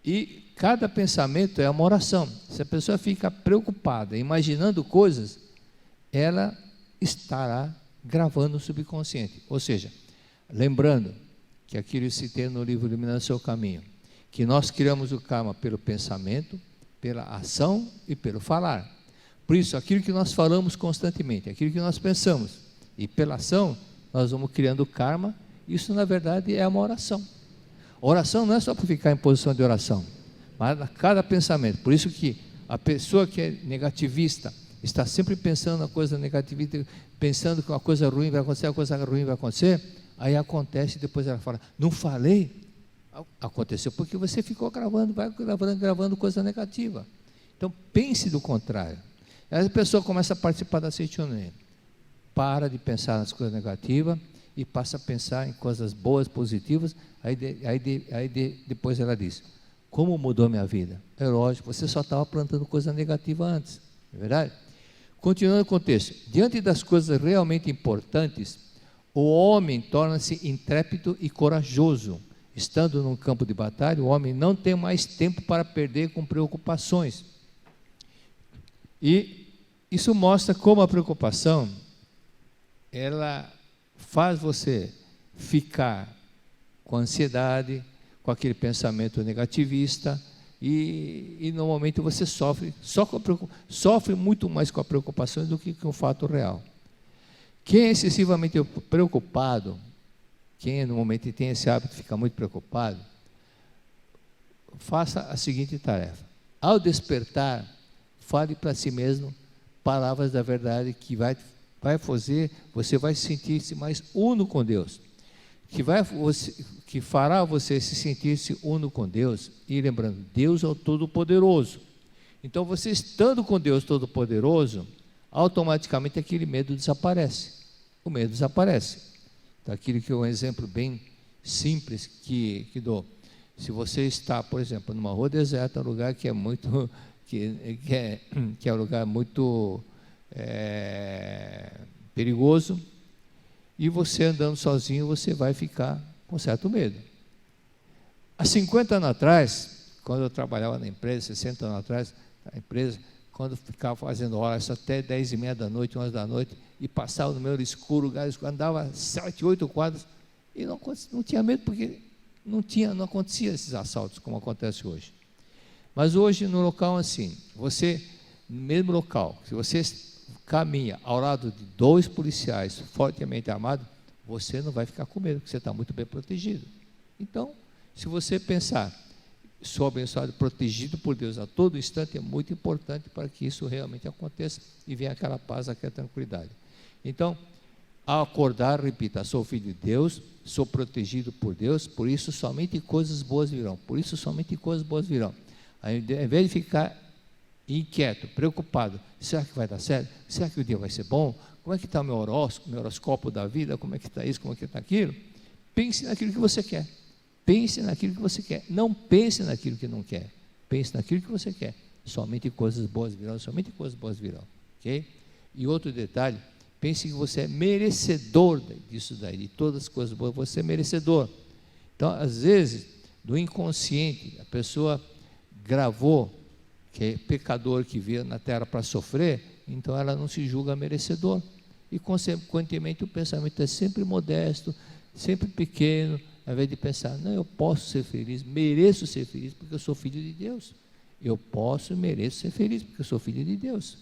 E cada pensamento é uma oração. Se a pessoa fica preocupada, imaginando coisas, ela estará gravando no subconsciente. Ou seja, lembrando que aquilo eu citei no livro Iluminando o Seu Caminho, que nós criamos o karma pelo pensamento, pela ação e pelo falar. Por isso, aquilo que nós falamos constantemente, aquilo que nós pensamos, e pela ação, nós vamos criando o karma. Isso, na verdade, é uma oração. Oração não é só para ficar em posição de oração, mas a cada pensamento. Por isso que a pessoa que é negativista, está sempre pensando na coisa negativa, pensando que uma coisa ruim vai acontecer, a coisa ruim vai acontecer, aí acontece e depois ela fala, não falei? Aconteceu porque você ficou gravando, vai gravando coisa negativa. Então, pense do contrário. Aí a pessoa começa a participar da Seichonen, para de pensar nas coisas negativas e passa a pensar em coisas boas, positivas, depois ela diz, como mudou minha vida? É lógico, você só estava plantando coisa negativa antes, não é verdade? Continuando o contexto, diante das coisas realmente importantes, o homem torna-se intrépido e corajoso. Estando num campo de batalha, o homem não tem mais tempo para perder com preocupações. E isso mostra como a preocupação, ela faz você ficar com ansiedade, com aquele pensamento negativista, e normalmente você sofre muito mais com a preocupação do que com o fato real. Quem é excessivamente preocupado, quem normalmente tem esse hábito de ficar muito preocupado, faça a seguinte tarefa: ao despertar, fale para si mesmo palavras da verdade que vai fazer, você vai sentir-se mais uno com Deus, que fará você se sentir-se uno com Deus. E lembrando, Deus é o Todo-Poderoso. Então, você estando com Deus Todo-Poderoso, automaticamente aquele medo desaparece. O medo desaparece. Então, aquilo que é um exemplo bem simples que dou. Se você está, por exemplo, numa rua deserta, um lugar que é muito, que é um lugar muito perigoso, e você andando sozinho, você vai ficar com certo medo. Há 50 anos atrás, quando eu trabalhava na empresa, 60 anos atrás, na empresa, quando ficava fazendo horas até 10h30 da noite, 11 da noite, e passava no meio escuro, andava 7, 8 quadras, e não tinha medo, porque não acontecia esses assaltos como acontece hoje. Mas hoje, no local assim, você, no mesmo local, se você caminha ao lado de 2 policiais fortemente armados, você não vai ficar com medo, porque você está muito bem protegido. Então, se você pensar, sou abençoado, protegido por Deus a todo instante, é muito importante para que isso realmente aconteça e venha aquela paz, aquela tranquilidade. Então, ao acordar, repita, sou filho de Deus, sou protegido por Deus, por isso somente coisas boas virão, por isso somente coisas boas virão. Ao invés de ficar inquieto, preocupado, será que vai dar certo? Será que o dia vai ser bom? Como é que está o meu horoscópio da vida? Como é que está isso? Como é que está aquilo? Pense naquilo que você quer. Pense naquilo que você quer. Não pense naquilo que não quer. pense naquilo que você quer. Somente coisas boas virão, somente coisas boas virão. Ok? E outro detalhe, pense que você é merecedor disso daí, de todas as coisas boas, você é merecedor. Então, às vezes, do inconsciente, a pessoa gravou que é pecador que veio na terra para sofrer, então ela não se julga merecedor. E, consequentemente, o pensamento é sempre modesto, sempre pequeno, ao invés de pensar, não, eu posso ser feliz, mereço ser feliz, porque eu sou filho de Deus. Eu posso e mereço ser feliz, porque eu sou filho de Deus.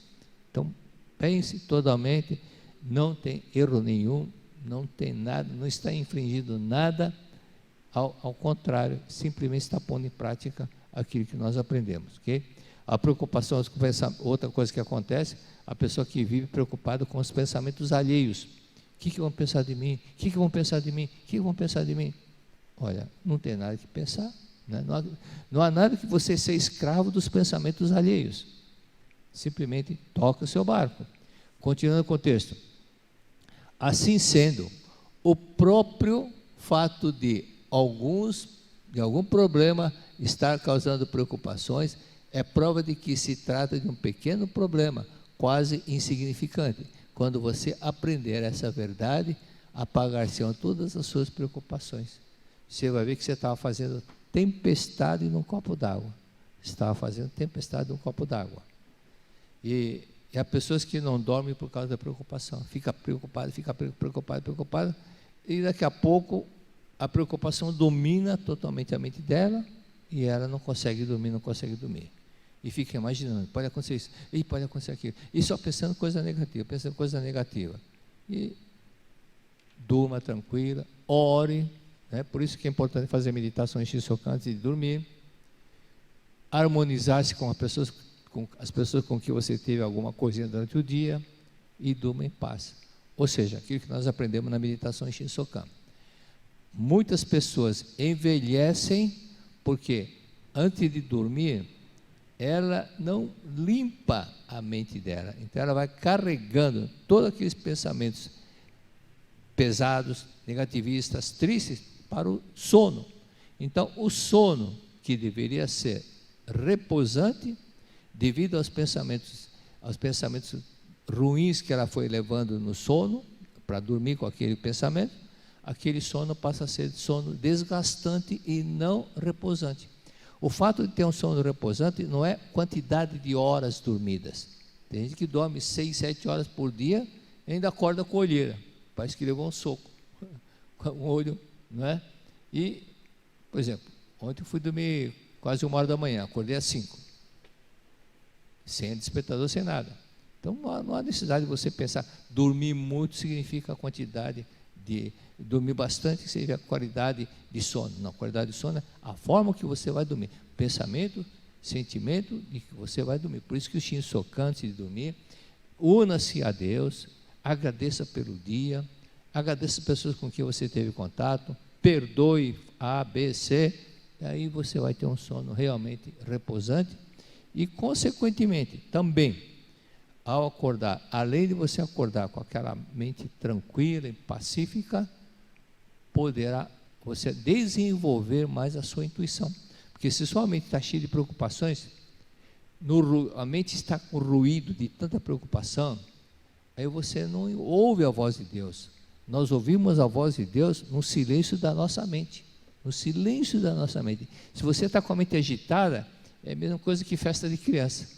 Então, pense totalmente, não tem erro nenhum, não tem nada, não está infringindo nada, ao contrário, simplesmente está pondo em prática aquilo que nós aprendemos, ok? A preocupação, outra coisa que acontece, a pessoa que vive preocupada com os pensamentos alheios. O que vão pensar de mim? O que vão pensar de mim? O que vão pensar de mim? Olha, não tem nada que pensar, né? Não há nada que você ser escravo dos pensamentos alheios. Simplesmente toca o seu barco. Continuando o contexto. Assim sendo, o próprio fato de algum problema estar causando preocupações é prova de que se trata de um pequeno problema, quase insignificante. Quando você aprender essa verdade, apagar-se-ão todas as suas preocupações. Você vai ver que você estava fazendo tempestade num copo d'água. Estava fazendo tempestade num copo d'água. E há pessoas que não dormem por causa da preocupação. Fica preocupada, e daqui a pouco a preocupação domina totalmente a mente dela e ela não consegue dormir. E fica imaginando, pode acontecer isso, e pode acontecer aquilo. E só pensando coisa negativa. E durma tranquila, ore, né? Por isso que é importante fazer meditações Shinsokan antes de dormir, harmonizar-se com as pessoas com que você teve alguma coisinha durante o dia e durma em paz. Ou seja, aquilo que nós aprendemos na meditação Shinsokan. Muitas pessoas envelhecem porque antes de dormir ela não limpa a mente dela, então ela vai carregando todos aqueles pensamentos pesados, negativistas, tristes para o sono. Então o sono, que deveria ser repousante, devido aos pensamentos ruins que ela foi levando no sono, para dormir com aquele pensamento, aquele sono passa a ser sono desgastante e não repousante. O fato de ter um sono repousante não é quantidade de horas dormidas. Tem gente que dorme 6, 7 horas por dia e ainda acorda com olheira, parece que levou um soco com o olho, não é? E, por exemplo, ontem eu fui dormir quase 1h da manhã, acordei às 5, sem despertador, sem nada. Então não há necessidade de você pensar, dormir muito significa a quantidade de dormir bastante, seja a qualidade de sono. Não, qualidade de sono é a forma que você vai dormir, pensamento, sentimento de que você vai dormir. Por isso que o Shinsokan, antes de dormir, una-se a Deus, agradeça pelo dia, agradeça as pessoas com quem você teve contato, perdoe A, B, C, e aí você vai ter um sono realmente repousante e, consequentemente, também, ao acordar, além de você acordar com aquela mente tranquila e pacífica, poderá você desenvolver mais a sua intuição. Porque se sua mente está cheia de preocupações, a mente está com ruído de tanta preocupação, aí você não ouve a voz de Deus. Nós ouvimos a voz de Deus no silêncio da nossa mente. No silêncio da nossa mente. Se você está com a mente agitada, é a mesma coisa que festa de criança.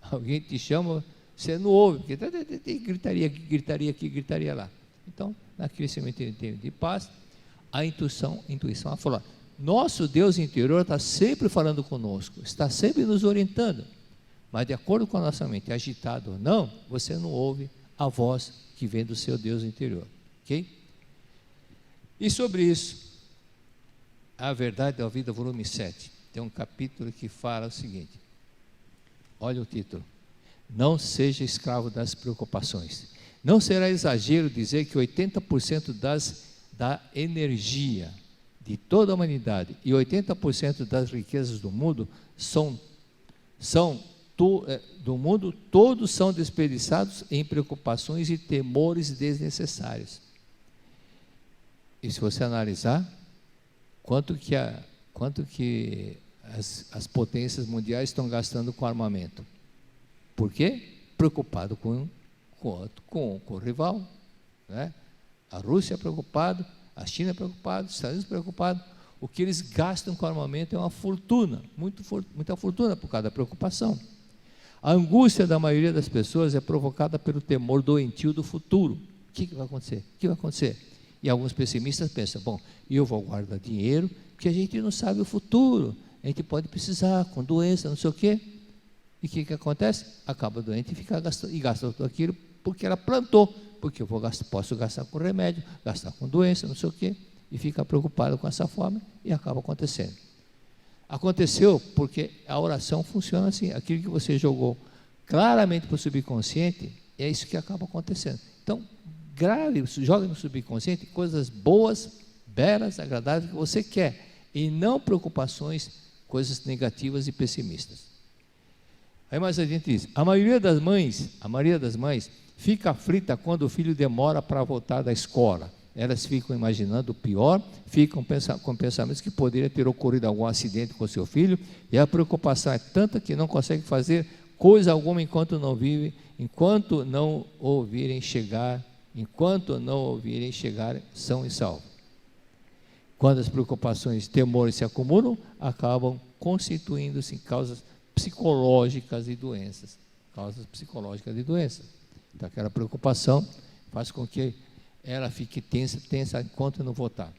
Alguém te chama, você não ouve, porque tem gritaria aqui, gritaria aqui, gritaria lá. Então, naquele cemitério de paz, a intuição ela falou, nosso Deus interior está sempre falando conosco, está sempre nos orientando, mas de acordo com a nossa mente, agitada ou não, você não ouve a voz que vem do seu Deus interior, ok? E sobre isso, A Verdade da Vida, volume 7, tem um capítulo que fala o seguinte, olha o título, não seja escravo das preocupações. Não será exagero dizer que 80% da energia de toda a humanidade e 80% das riquezas do mundo do mundo, todos são desperdiçados em preocupações e temores desnecessários. E se você analisar, quanto que as potências mundiais estão gastando com armamento. Por quê? Preocupado com o rival, né? A Rússia é preocupada, a China é preocupada, os Estados Unidos é preocupado. O que eles gastam com armamento é uma fortuna, muita fortuna por causa da preocupação. A angústia da maioria das pessoas é provocada pelo temor doentio do futuro. O que vai acontecer? O que vai acontecer? E alguns pessimistas pensam, bom, eu vou guardar dinheiro, porque a gente não sabe o futuro, a gente pode precisar, com doença, não sei o quê. E o que acontece? Acaba doente e gasta tudo aquilo porque ela plantou, porque eu posso gastar com remédio, gastar com doença, não sei o quê, e fica preocupado com essa forma e acaba acontecendo. Aconteceu porque a oração funciona assim, aquilo que você jogou claramente para o subconsciente, é isso que acaba acontecendo. Então, jogue no subconsciente coisas boas, belas, agradáveis que você quer, e não preocupações, coisas negativas e pessimistas. Aí mais adiante diz, a maioria das mães fica aflita quando o filho demora para voltar da escola. Elas ficam imaginando o pior, ficam com pensamentos que poderia ter ocorrido algum acidente com seu filho, e a preocupação é tanta que não consegue fazer coisa alguma enquanto não ouvirem chegar são e salvos. Quando as preocupações, temores se acumulam, acabam constituindo-se em causas psicológicas de doenças. Então, aquela preocupação faz com que ela fique tensa enquanto não voltar.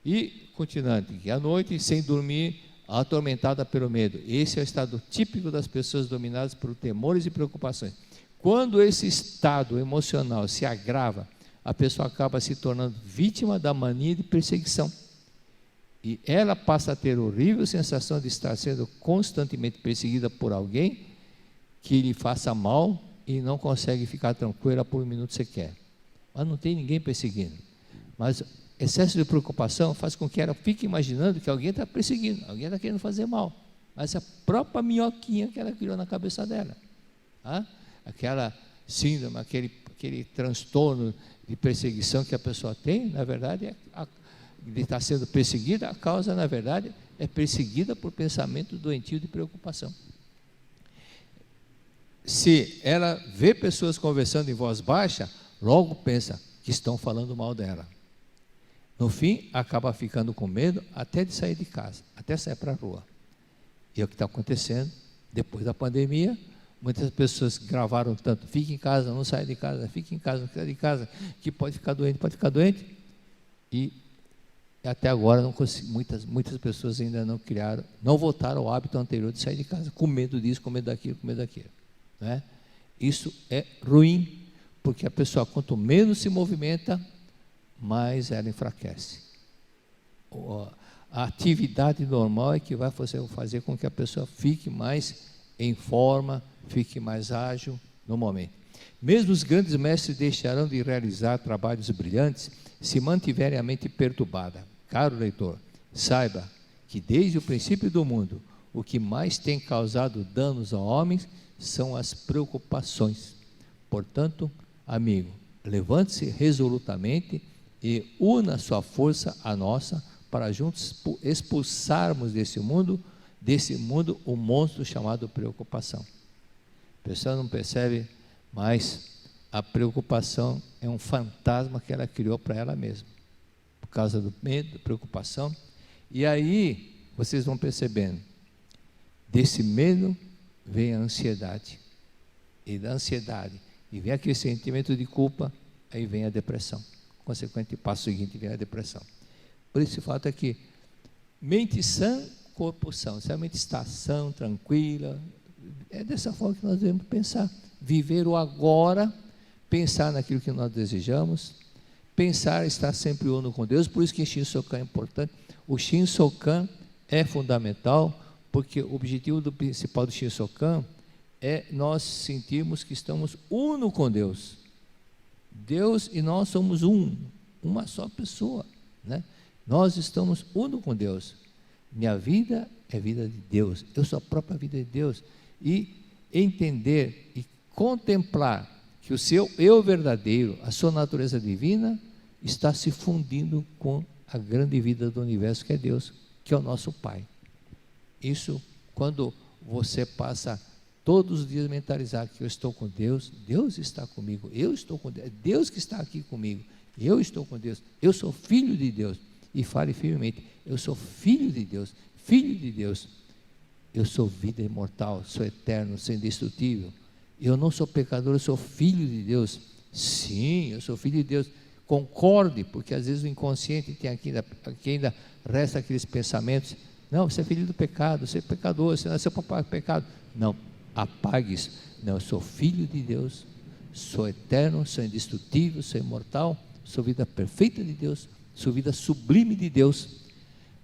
E, continuando, à noite, sem dormir, atormentada pelo medo. Esse é o estado típico das pessoas dominadas por temores e preocupações. Quando esse estado emocional se agrava, a pessoa acaba se tornando vítima da mania de perseguição. E ela passa a ter a horrível sensação de estar sendo constantemente perseguida por alguém que lhe faça mal e não consegue ficar tranquila por um minuto sequer. Mas não tem ninguém perseguindo. Mas excesso de preocupação faz com que ela fique imaginando que alguém está perseguindo, alguém está querendo fazer mal. Mas é a própria minhoquinha que ela criou na cabeça dela. Aquela síndrome, aquele transtorno de perseguição que a pessoa tem, na verdade, de estar sendo perseguida, a causa, na verdade, é perseguida por pensamento doentio de preocupação. Se ela vê pessoas conversando em voz baixa, logo pensa que estão falando mal dela. No fim, acaba ficando com medo até de sair de casa, até sair para a rua. E é o que está acontecendo depois da pandemia. Muitas pessoas gravaram tanto, fique em casa, não saia de casa, fique em casa, não saia de casa, que pode ficar doente. E até agora muitas pessoas ainda não voltaram ao hábito anterior de sair de casa, com medo disso, com medo daquilo, né? Isso é ruim, porque a pessoa, quanto menos se movimenta, mais ela enfraquece. A atividade normal é que vai fazer com que a pessoa fique mais em forma, fique mais ágil no momento. Mesmo os grandes mestres deixarão de realizar trabalhos brilhantes se mantiverem a mente perturbada. Caro leitor, saiba que desde o princípio do mundo, o que mais tem causado danos aos homens são as preocupações. Portanto, amigo, levante-se resolutamente e una sua força à nossa para juntos expulsarmos desse mundo o monstro chamado preocupação. A pessoa não percebe, mas a preocupação é um fantasma que ela criou para ela mesma, por causa do medo, da preocupação. E aí vocês vão percebendo, desse medo vem a ansiedade, e da ansiedade e vem aquele sentimento de culpa, aí vem a depressão. Consequente, passo seguinte vem a depressão. Por esse fato é que mente sã, corpo são. Se a mente está sã, tranquila, é dessa forma que nós devemos pensar. Viver o agora, pensar naquilo que nós desejamos, pensar estar sempre uno com Deus. Por isso que o Shinsokan é importante. O Shinsokan é fundamental, porque o objetivo principal do Shinsokan é nós sentirmos que estamos uno com Deus. Deus e nós somos uma só pessoa, né? Nós estamos uno com Deus. Minha vida é vida de Deus, eu sou a própria vida de Deus. E entender e contemplar que o seu eu verdadeiro, a sua natureza divina, está se fundindo com a grande vida do universo, que é Deus, que é o nosso Pai. Isso, quando você passa todos os dias a mentalizar que eu estou com Deus, Deus está comigo, eu estou com Deus, é Deus que está aqui comigo, eu estou com Deus, eu sou filho de Deus. E fale firmemente, eu sou filho de Deus, filho de Deus. Eu sou vida imortal, sou eterno, sou indestrutível. Eu não sou pecador, eu sou filho de Deus. Sim, eu sou filho de Deus. Concorde, porque às vezes o inconsciente tem aqui ainda resta aqueles pensamentos. Não, você é filho do pecado, você é pecador, você nasceu para pecado. Não, apague isso. Não, eu sou filho de Deus, sou eterno, sou indestrutível, sou imortal, sou vida perfeita de Deus, sou vida sublime de Deus.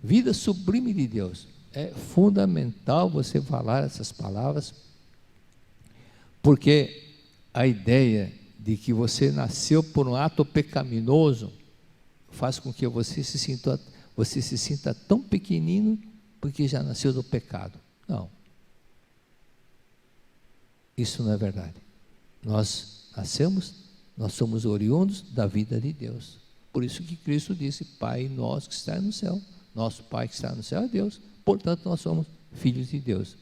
Vida sublime de Deus. É fundamental você falar essas palavras, porque a ideia de que você nasceu por um ato pecaminoso faz com que você se sinta tão pequenino porque já nasceu do pecado. Não. Isso não é verdade. Nós nascemos, nós somos oriundos da vida de Deus. Por isso que Cristo disse, Pai nosso que está no céu, nosso Pai que está no céu é Deus, portanto nós somos filhos de Deus.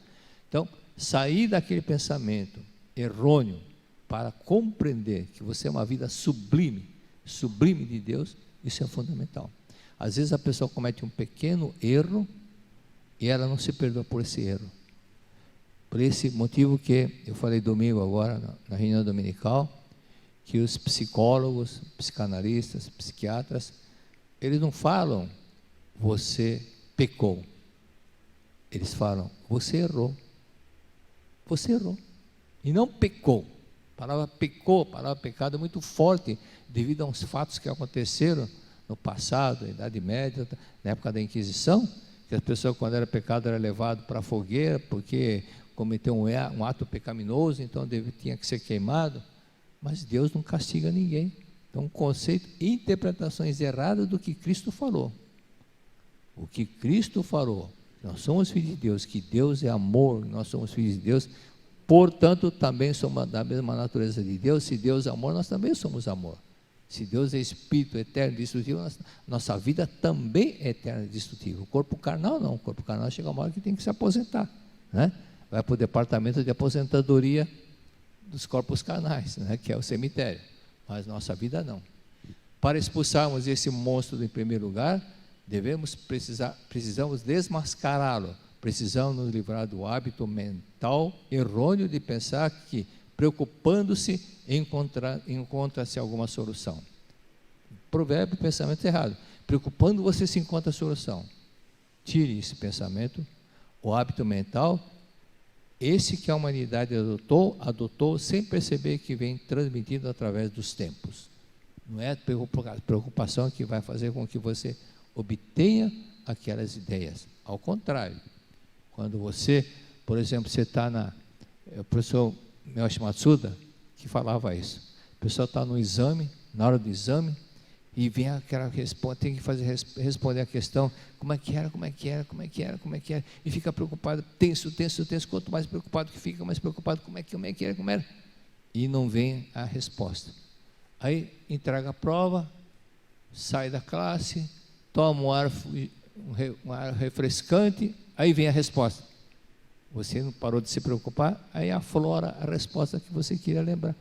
Então, sair daquele pensamento errôneo para compreender que você é uma vida sublime, sublime de Deus, isso é fundamental. Às vezes a pessoa comete um pequeno erro e ela não se perdoa por esse erro. Por esse motivo que eu falei domingo agora, na reunião dominical, que os psicólogos, psicanalistas, psiquiatras, eles não falam, você pecou. Eles falam, você errou. Você errou. E não pecou. A palavra pecou, a palavra pecado é muito forte, devido a uns fatos que aconteceram no passado, na Idade Média, na época da Inquisição, que as pessoas, quando era pecado, era levado para a fogueira, porque cometeu um ato pecaminoso, então tinha que ser queimado. Mas Deus não castiga ninguém. Então, um conceito, interpretações erradas do que Cristo falou. O que Cristo falou, nós somos filhos de Deus, que Deus é amor, nós somos filhos de Deus, portanto, também somos da mesma natureza de Deus. Se Deus é amor, nós também somos amor. Se Deus é espírito eterno e destrutivo, nossa vida também é eterna e destrutível. O corpo carnal não, o corpo carnal chega uma hora que tem que se aposentar, né? Vai para o departamento de aposentadoria dos corpos carnais, né? Que é o cemitério, mas nossa vida não. Para expulsarmos esse monstro em primeiro lugar, precisamos desmascará-lo, precisamos nos livrar do hábito mental errôneo de pensar que, preocupando-se, encontra-se alguma solução. Provérbio, pensamento errado. Preocupando você se encontra a solução. Tire esse pensamento, o hábito mental, esse que a humanidade adotou sem perceber que vem transmitido através dos tempos. Não é a preocupação que vai fazer com que você obtenha aquelas ideias. Ao contrário, quando você, por exemplo, você está o professor Melchi Matsuda, que falava isso. A pessoa está no exame, na hora do exame, e vem aquela resposta, tem que responder a questão, como é que era, e fica preocupado, tenso, quanto mais preocupado que fica, mais preocupado, como é que era, e não vem a resposta. Aí entrega a prova, sai da classe, toma um ar refrescante, aí vem a resposta. Você não parou de se preocupar, aí aflora a resposta que você queria lembrar.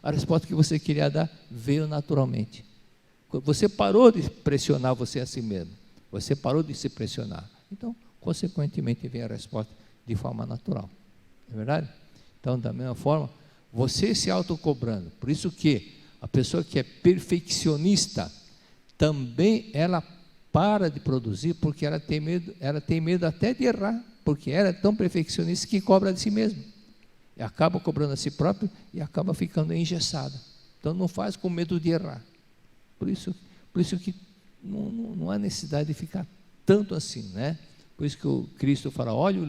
A resposta que você queria dar veio naturalmente. Você parou de pressionar você a si mesmo. Você parou de se pressionar. Então, consequentemente, vem a resposta de forma natural. Não é verdade? Então, da mesma forma, você se autocobrando. Por isso que a pessoa que é perfeccionista, também ela para de produzir, porque ela tem medo até de errar, porque ela é tão perfeccionista que cobra de si mesma. E acaba cobrando a si próprio e acaba ficando engessada. Então, não faz com medo de errar. Por isso que não há necessidade de ficar tanto assim, né? Por isso que o Cristo fala, olha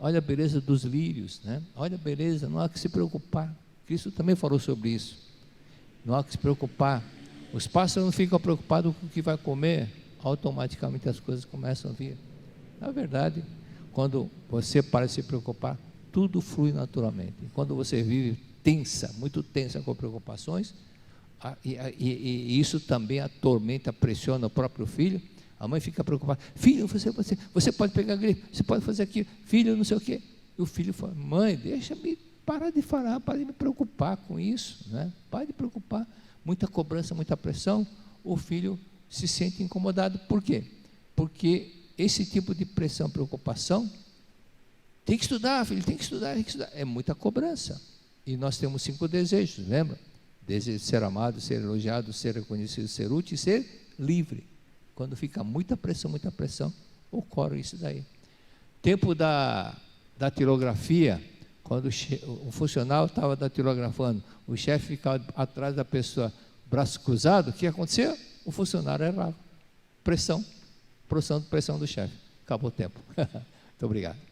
a beleza dos lírios, né? Olha a beleza, não há que se preocupar. Cristo também falou sobre isso. Não há que se preocupar. Os pássaros não ficam preocupados com o que vai comer, automaticamente as coisas começam a vir. Na verdade, quando você para de se preocupar, tudo flui naturalmente. Quando você vive muito tensa com preocupações, e isso também atormenta, pressiona o próprio filho, A mãe fica preocupada, filho, você pode pegar gripe, você pode fazer aquilo, filho, não sei o quê. E o filho fala, mãe, deixa-me parar de falar, para de me preocupar com isso, né? Para de preocupar, muita cobrança, muita pressão, o filho se sente incomodado. Por quê? Porque esse tipo de pressão, preocupação, tem que estudar, filho, tem que estudar, é muita cobrança. E nós temos 5 desejos, lembra? Desejo de ser amado, ser elogiado, ser reconhecido, ser útil e ser livre. Quando fica muita pressão, ocorre isso daí. Tempo da datilografia, quando o funcionário estava datilografando, o chefe ficava atrás da pessoa, braço cruzado, o que acontecia? O funcionário errava. Pressão do chefe. Acabou o tempo. Muito obrigado.